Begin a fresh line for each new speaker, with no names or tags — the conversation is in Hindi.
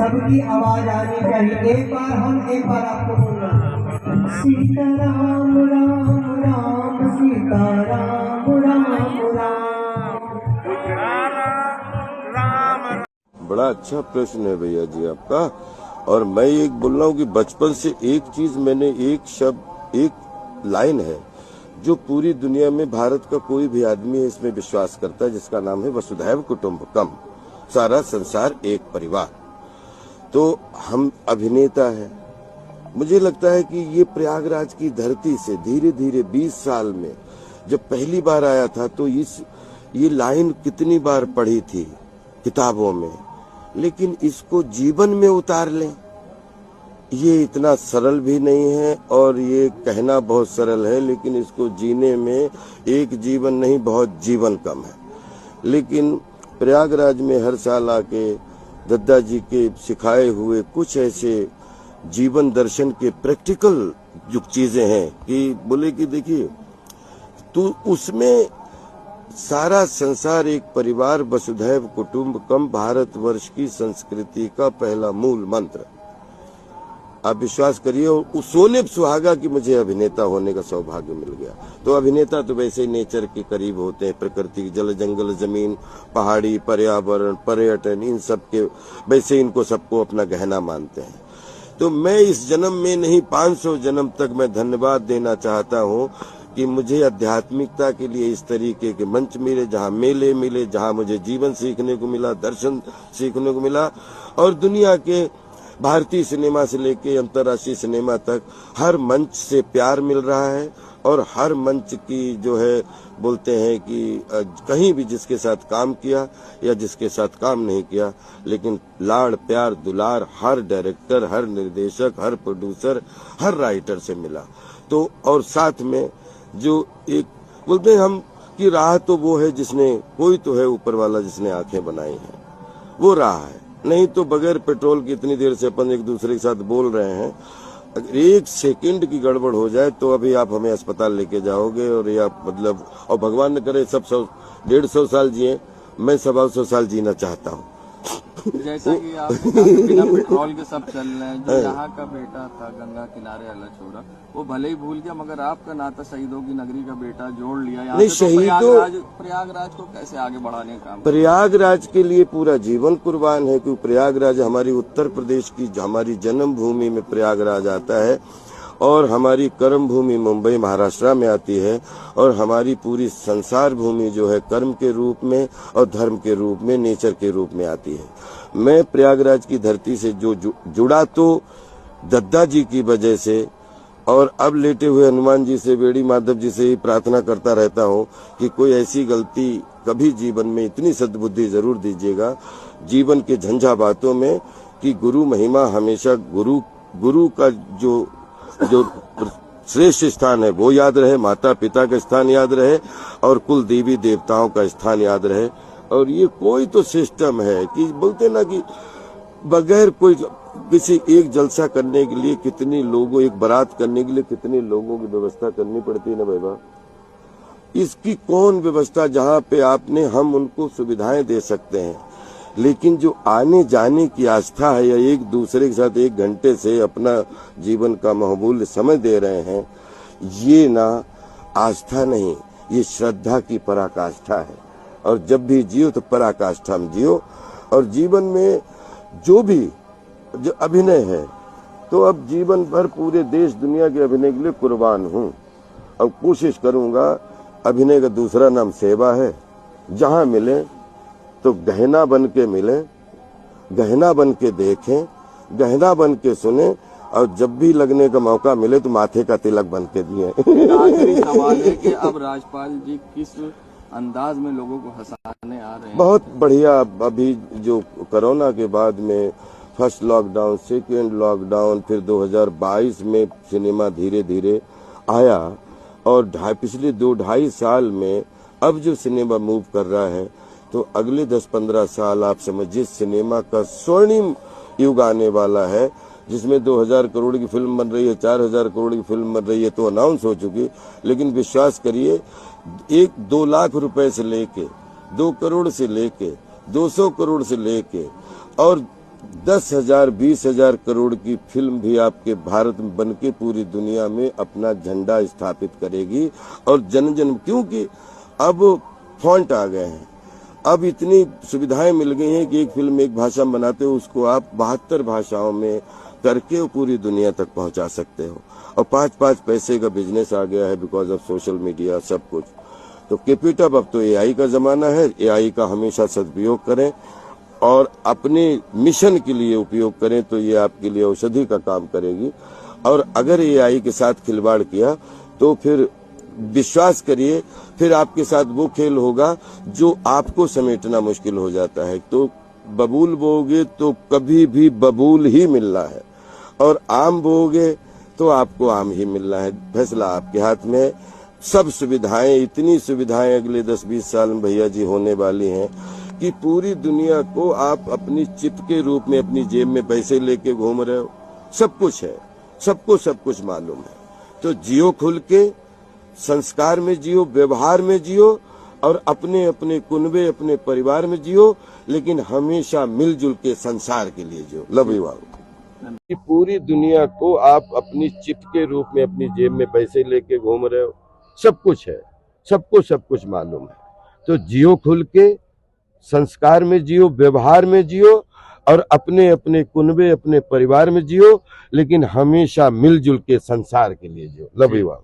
सबकी आवाज आनी चाहिए। एक बार आपको बोलना, सीताराम राम राम सीताराम राम राम।
बड़ा अच्छा प्रश्न है भैया जी आपका। और मैं एक बोल रहा हूँ कि बचपन से एक चीज मैंने, एक शब्द, एक लाइन है जो पूरी दुनिया में भारत का कोई भी आदमी है इसमें विश्वास करता है, जिसका नाम है वसुधैव कुटुंबकम, सारा संसार एक परिवार। तो हम अभिनेता हैं। मुझे लगता है कि ये प्रयागराज की धरती से धीरे धीरे 20 साल में जब पहली बार आया था तो ये लाइन कितनी बार पढ़ी थी किताबों में, लेकिन इसको जीवन में उतार लें ये इतना सरल भी नहीं है। और ये कहना बहुत सरल है, लेकिन इसको जीने में एक जीवन नहीं बहुत जीवन कम है। लेकिन प्रयागराज में हर साल आके दद्दा जी के सिखाए हुए कुछ ऐसे जीवन दर्शन के प्रैक्टिकल जो चीजें हैं कि बोले कि देखिए तो उसमें सारा संसार एक परिवार, वसुधैव कुटुंबकम, भारतवर्ष की संस्कृति का पहला मूल मंत्र। आप विश्वास करिए, और सोने सुहागा कि मुझे अभिनेता होने का सौभाग्य मिल गया। तो अभिनेता तो वैसे ही नेचर के करीब होते हैं, प्रकृति, जल जंगल जमीन पहाड़ी पर्यावरण पर्यटन इन सब के वैसे इनको सबको अपना गहना मानते हैं। तो मैं इस जन्म में नहीं 500 जन्म तक मैं धन्यवाद देना चाहता हूँ कि मुझे आध्यात्मिकता के लिए इस तरीके के मंच मिले, जहाँ मेले मिले, जहाँ मुझे जीवन सीखने को मिला, दर्शन सीखने को मिला। और दुनिया के भारतीय सिनेमा से लेके अंतर्राष्ट्रीय सिनेमा तक हर मंच से प्यार मिल रहा है। और हर मंच की जो है बोलते हैं कि कहीं भी जिसके साथ काम किया या जिसके साथ काम नहीं किया, लेकिन लाड़ प्यार दुलार हर डायरेक्टर, हर निर्देशक, हर प्रोड्यूसर, हर राइटर से मिला। तो और साथ में जो एक बोलते हैं हम कि राह तो वो है जिसने, कोई तो है ऊपर वाला जिसने आंखें बनाई हैं, वो राह है। नहीं तो बगैर पेट्रोल की इतनी देर से अपन एक दूसरे के साथ बोल रहे हैं, अगर 1 सेकंड की गड़बड़ हो जाए तो अभी आप हमें अस्पताल लेके जाओगे। और या मतलब, और भगवान न करे सब 150 साल जिए, मैं 125 साल जीना चाहता हूँ।
जैसा कि आप बिना पेट्रोल के सब चल रहे हैं। जो यहाँ का बेटा था गंगा किनारे वाला छोरा, वो भले ही भूल गया, मगर आपका नाता शहीदों की नगरी का बेटा जोड़ लिया। यहाँ
नहीं,
तो प्रयागराज को कैसे आगे बढ़ाने का काम?
प्रयागराज के लिए पूरा जीवन कुर्बान है, क्योंकि प्रयागराज हमारी उत्तर प्रदेश की, हमारी जन्म भूमि में प्रयागराज आता है। और हमारी कर्म भूमि मुंबई महाराष्ट्र में आती है। और हमारी पूरी संसार भूमि जो है कर्म के रूप में और धर्म के रूप में, नेचर के रूप में आती है। मैं प्रयागराज की धरती से जो जुड़ा तो दद्दा जी की वजह से, और अब लेटे हुए हनुमान जी से, बेड़ी माधव जी से ही प्रार्थना करता रहता हूँ कि कोई ऐसी गलती कभी जीवन में, इतनी सद्बुद्धि जरूर दीजिएगा जीवन के झंझा बातों में कि गुरु महिमा हमेशा, गुरु का जो श्रेष्ठ स्थान है वो याद रहे, माता पिता का स्थान याद रहे, और कुल देवी देवताओं का स्थान याद रहे। और ये कोई तो सिस्टम है कि बोलते ना कि बगैर कोई किसी एक जलसा करने के लिए कितनी लोगों, एक बारात करने के लिए कितने लोगों की व्यवस्था करनी पड़ती है ना भाई। इसकी कौन व्यवस्था जहाँ पे आपने, हम उनको सुविधाएं दे सकते हैं, लेकिन जो आने जाने की आस्था है या एक दूसरे के साथ 1 घंटे से अपना जीवन का महमूल्य समय दे रहे हैं, ये ना आस्था नहीं, ये श्रद्धा की पराकाष्ठा है। और जब भी जियो तो पराकाष्ठा में जियो। और जीवन में जो भी जो अभिनय है, तो अब जीवन भर पूरे देश दुनिया के अभिनय के लिए कुर्बान हूँ। अब कोशिश करूंगा, अभिनय का दूसरा नाम सेवा है। जहाँ मिले तो गहना बन के मिले, गहना बन के देखें, गहना बन के सुने, और जब भी लगने का मौका मिले तो माथे का तिलक बन के दिए।
आखिरी सवाल है कि अब राजपाल जी किस अंदाज में लोगों को हंसाने आ रहे हैं?
बहुत बढ़िया। अभी जो कोरोना के बाद में फर्स्ट लॉकडाउन, सेकेंड लॉकडाउन, फिर 2022 में सिनेमा धीरे धीरे आया। और पिछले 2-2.5 साल में अब जो सिनेमा मूव कर रहा है, तो अगले 10-15 साल आप समझिए सिनेमा का स्वर्णिम युग आने वाला है, जिसमें 2000 करोड़ की फिल्म बन रही है, 4000 करोड़ की फिल्म बन रही है, तो अनाउंस हो चुकी। लेकिन विश्वास करिए, 1-2 लाख रुपए से लेके 2 करोड़ से लेके 200 करोड़ से लेके और 10,000 20,000 करोड़ की फिल्म भी आपके भारत में बनके पूरी दुनिया में अपना झंडा स्थापित करेगी। और जन जन, क्योंकि अब फॉन्ट आ गए हैं, अब इतनी सुविधाएं मिल गई हैं कि एक फिल्म एक भाषा में बनाते हो, उसको आप 72 भाषाओं में करके पूरी दुनिया तक पहुंचा सकते हो। और 5-5 पैसे का बिजनेस आ गया है बिकॉज ऑफ सोशल मीडिया, सब कुछ। तो कीप इट अप। अब तो एआई का जमाना है, एआई का हमेशा सदुपयोग करें और अपने मिशन के लिए उपयोग करें, तो ये आपके लिए औषधि का काम करेगी। और अगर एआई के साथ खिलवाड़ किया तो फिर विश्वास करिए, फिर आपके साथ वो खेल होगा जो आपको समेटना मुश्किल हो जाता है। तो बबूल बोओगे तो कभी भी बबूल ही मिलना है, और आम बोओगे तो आपको आम ही मिलना है। फैसला आपके हाथ में है। सब सुविधाएं, इतनी सुविधाएं अगले 10-20 साल में भैया जी होने वाली हैं कि पूरी दुनिया को आप अपनी चिप के रूप में अपनी जेब में पैसे लेके घूम रहे हो। सब कुछ है, सबको सब कुछ मालूम है। तो जियो खुल के, संस्कार में जियो, व्यवहार में जियो, और अपने अपने कुनबे, अपने परिवार में जियो, लेकिन हमेशा मिलजुल के संसार के लिए जियो। Love you all. कि पूरी दुनिया को आप अपनी चिप के रूप में अपनी जेब में पैसे लेके घूम रहे हो। सब कुछ है, सबको सब कुछ मालूम है। तो जियो खुल के, संस्कार में जियो, व्यवहार में जियो, और अपने अपने कुनबे, अपने परिवार में जियो, लेकिन हमेशा मिलजुल के संसार के लिए जियो। Love you all.